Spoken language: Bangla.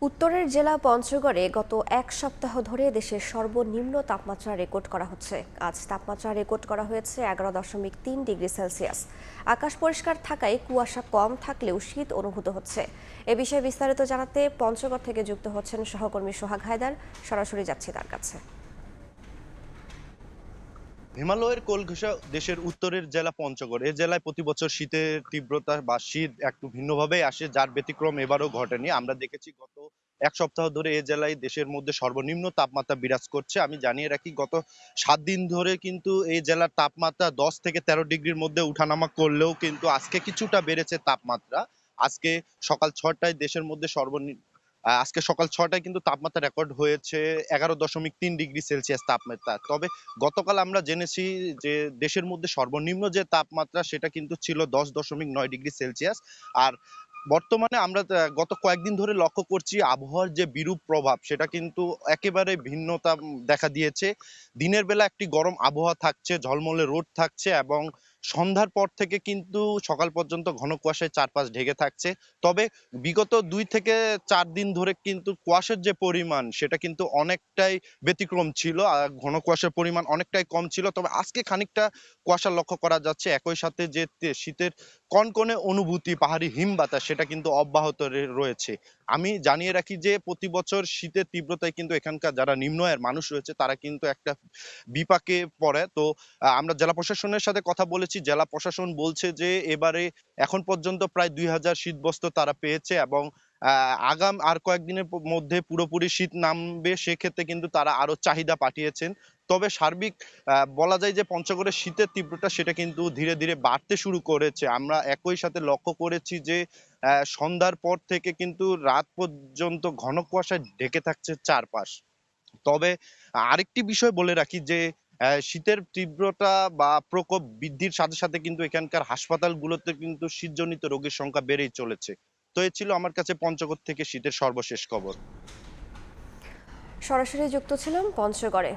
উত্তরের জেলা পঞ্চগড়ে গত এক সপ্তাহ ধরে দেশের সর্বনিম্ন তাপমাত্রা রেকর্ড করা হচ্ছে। আজ তাপমাত্রা রেকর্ড করা হয়েছে 11.3 ডিগ্রি সেলসিয়াস। আকাশ পরিষ্কার থাকায় কুয়াশা কম থাকলেও শীত অনুভূত হচ্ছে। এ বিষয়ে বিস্তারিত জানাতে পঞ্চগড় থেকে যুক্ত হচ্ছেন সহকর্মী সোহাগ হায়দার। সরাসরি যাচ্ছি তার কাছে। হিমালয়ের কোল ঘেঁষা দেশের উত্তরের জেলা পঞ্চগড়। এই জেলায় প্রতি বছর শীতের তীব্রতা বা শীত একটু ভিন্নভাবেই আসে, যার ব্যতিক্রম এবারও ঘটেনি। আমরা দেখেছি গত এক সপ্তাহ ধরে এই জেলায় দেশের মধ্যে সর্বনিম্ন তাপমাত্রা বিরাজ করছে। আমি জানিয়ে রাখি, গত 7 দিন ধরে কিন্তু এই জেলার তাপমাত্রা 10 থেকে 13 ডিগ্রির মধ্যে উঠানামা করলেও কিন্তু আজকে কিছুটা বেড়েছে তাপমাত্রা। আজকে সকাল 6টায় দেশের মধ্যে আজকে সকাল 6টায় কিন্তু তাপমাত্রা রেকর্ড হয়েছে 11.3 ডিগ্রি সেলসিয়াস তাপমাত্রা। তবে গতকাল আমরা জেনেছি যে দেশের মধ্যে সর্বনিম্ন যে তাপমাত্রা সেটা কিন্তু ছিল 10.9 ডিগ্রি সেলসিয়াস। আর বর্তমানে আমরা গত কয়েকদিন ধরে লক্ষ্য করছি আবহাওয়ার যে বিরূপ প্রভাব সেটা কিন্তু একেবারে ভিন্নতা দেখা দিয়েছে। দিনের বেলা একটি গরম আবহাওয়া থাকছে, ঝলমলে রোদ থাকছে, এবং সন্ধ্যার পর থেকে কিন্তু সকাল পর্যন্ত ঘন কুয়াশায় চারপাশ ঢেকে থাকছে। তবে বিগত 2 থেকে 4 দিন ধরে কিন্তু কুয়াশার যে পরিমাণ সেটা কিন্তু অনেকটাই ব্যতিক্রম ছিল। ঘন কুয়াশার পরিমাণ অনেকটাই কম ছিল, তবে আজকে খানিকটা কুয়াশা লক্ষ্য করা যাচ্ছে। একই সাথে যে শীতের কনকনে অনুভূতি, পাহাড়ি হিম বাতাস সেটা কিন্তু অব্যাহত রয়েছে। আমি জানিয়ে রাখি যে প্রতি বছর শীতের তীব্রতায় কিন্তু এখানকার যারা নিম্ন আয়ের মানুষ রয়েছে তারা কিন্তু একটা বিপাকে পড়ে। তো আমরা জেলা প্রশাসনের সাথে কথা বলেছি। জেলা প্রশাসন বলছে যে এবারে এখন পর্যন্ত প্রায় 2000 শীতবস্ত্র তারা পেয়েছে, এবং আগাম আর কয়েকদিনের মধ্যে পুরোপুরি শীত নামবে, সেক্ষেত্রে কিন্তু তারা আরো চাহিদা পাঠিয়েছেন। তবে সার্বিক বলা যায় যে পঞ্চগড়ের শীতের তীব্রতা সেটা কিন্তু ধীরে ধীরে বাড়তে শুরু করেছে। আমরা একই সাথে লক্ষ্য করেছি যে সন্ধ্যার পর থেকে কিন্তু রাত পর্যন্ত ঘন কুয়াশায় ঢেকে থাকছে চারপাশ। তবে আরেকটি বিষয় বলে রাখি যে শীতের তীব্রতা বা প্রকোপ বৃদ্ধির সাথে সাথে কিন্তু এখানকার হাসপাতালগুলোতে কিন্তু শীতজনিত রোগীর সংখ্যা বেড়েই চলেছে। তো এ ছিল আমার কাছে পঞ্চগড় থেকে শীতের সর্বশেষ খবর। সরাসরি যুক্ত ছিলাম পঞ্চগড়ে।